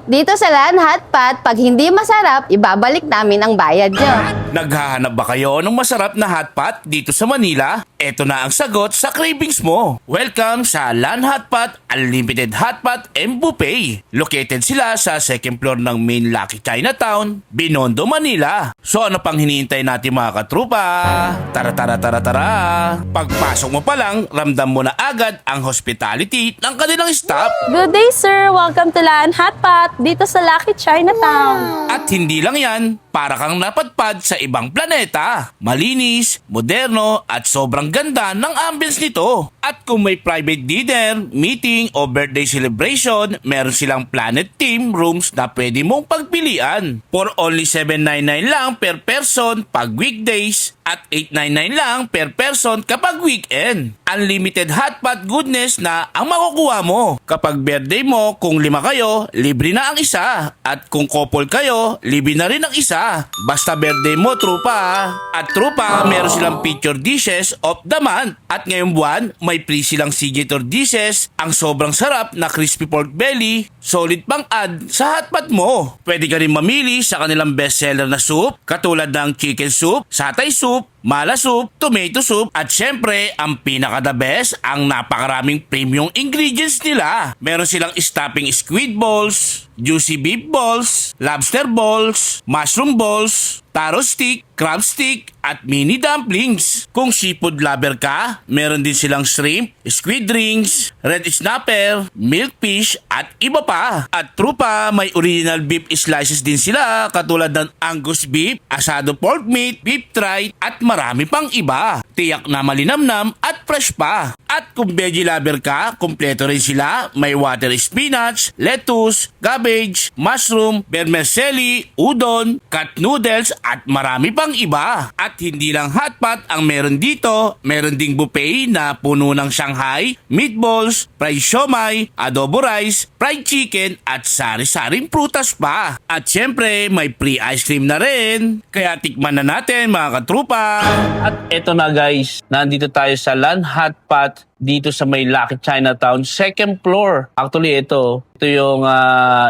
Dito sa Lan Hotpot, pag hindi masarap, ibabalik namin ang bayad nyo. Naghahanap ba kayo ng masarap na hotpot dito sa Manila? Ito na ang sagot sa cravings mo. Welcome sa Lan Hotpot Unlimited Hotpot and Buffet. Located sila sa second floor ng Main Lucky Chinatown, Binondo, Manila. So ano pang hinihintay natin mga katrupa? Tara. Pagpasok mo pa lang, ramdam mo na agad ang hospitality ng kanilang staff. Good day, sir. Welcome to Lan Hotpot dito sa Lucky Chinatown. At hindi lang yan, para kang napadpad sa ibang planeta. Malinis, moderno at sobrang ganda ng ambience nito. At kung may private dinner, meeting o birthday celebration, meron silang planet theme rooms na pwede mong pagpilian. For only $799 lang per person pag weekdays at $899 lang per person kapag weekend. Unlimited hotpot goodness na ang makukuha mo. Kapag birthday mo, kung 5 kayo, libre na ang isa. At kung couple kayo, libre na rin ang isa. Basta birthday mo, trupa. At trupa, meron silang feature dishes of the month. At ngayong buwan, may free silang signature dishes, ang sobrang sarap na crispy pork belly, solid pang add sa hotpot mo. Pwede ka rin mamili sa kanilang bestseller na soup, katulad ng chicken soup, satay soup, mala soup, tomato soup, at syempre, ang pinaka-the best, ang napakaraming premium ingredients nila. Meron silang stuffing squid balls, juicy beef balls, lobster balls, mushroom balls, taro stick, crab stick, at mini dumplings. Kung seafood lover ka, meron din silang shrimp, squid rings, red snapper, milkfish, at iba pa. At trupa, may original beef slices din sila, katulad ng Angus beef, asado pork meat, beef tripe, at marami pang iba. Tiyak na malinamnam at fresh pa. At kung veggie lover ka, kumpleto rin sila. May water spinach, lettuce, cabbage, mushroom, vermicelli, udon, cut noodles, at marami pang iba. At hindi lang hotpot ang meron dito, meron ding buffet na puno ng Shanghai, meatballs, fried siomai, adobo rice, fried chicken, at sari-saring prutas pa. At syempre, may free ice cream na rin. Kaya tikman na natin mga katrupa. At eto na guys, nandito tayo sa Lan Hotpot dito sa may Lucky Chinatown, second floor. Actually ito yung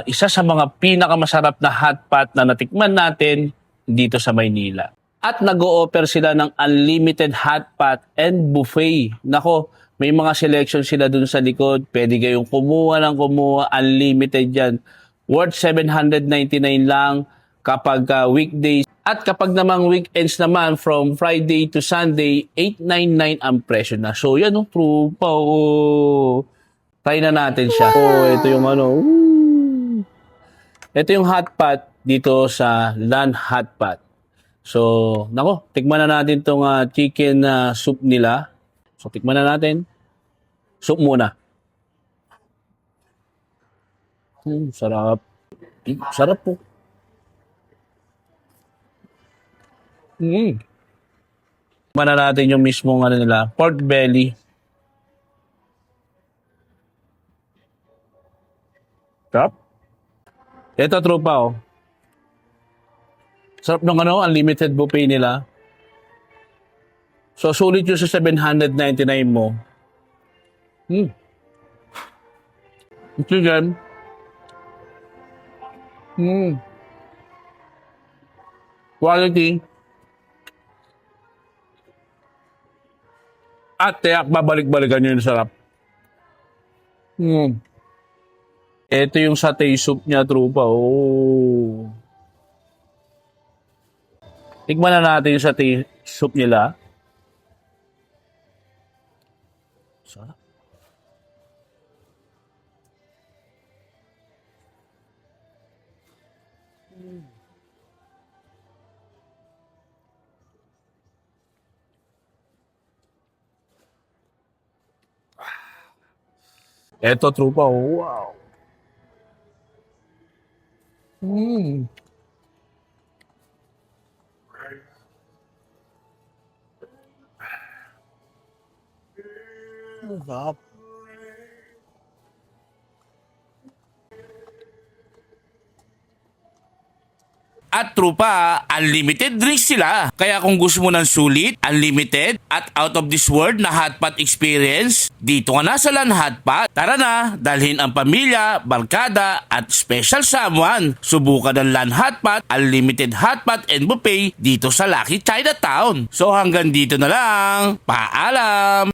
isa sa mga pinakamasarap na hotpot na natikman natin dito sa Maynila. At nag-o-offer sila ng unlimited hotpot and buffet. Nako, may mga selection sila dun sa likod. Pwede kayong kumuha ng kumuha, unlimited yan. Worth $799 lang kapag weekdays. At kapag namang weekends naman, from Friday to Sunday, $899 ang presyo na. So yan, true pa. Try na natin siya. Ito yung ito yung hotpot dito sa Lan Hotpot. So, nako, tikman na natin tong chicken soup nila. So, tikman na natin. Soup muna. Sarap. Sarap po. Tikman na natin yung mismong nila, pork belly. Sarap. Ito, tropa, sarap ng unlimited buffet nila. So, sulit yun sa $799 mo. Ito yan. Quality. At tiyak, babalik-balikan nyo yung sarap. Ito yung satay soup niya, tropa. Tikman na natin yung satay soup nila. Sarap. Ito, tropa. Wow. Sarap. At trupa, unlimited drinks sila. Kaya kung gusto mo ng sulit, unlimited, at out of this world na hotpot experience? Dito ka na sa Lan Hotpot. Tara na, dalhin ang pamilya, barkada at special someone. Subukan ng Lan Hotpot, unlimited hotpot and buffet dito sa Lucky Chinatown. So hanggang dito na lang. Paalam!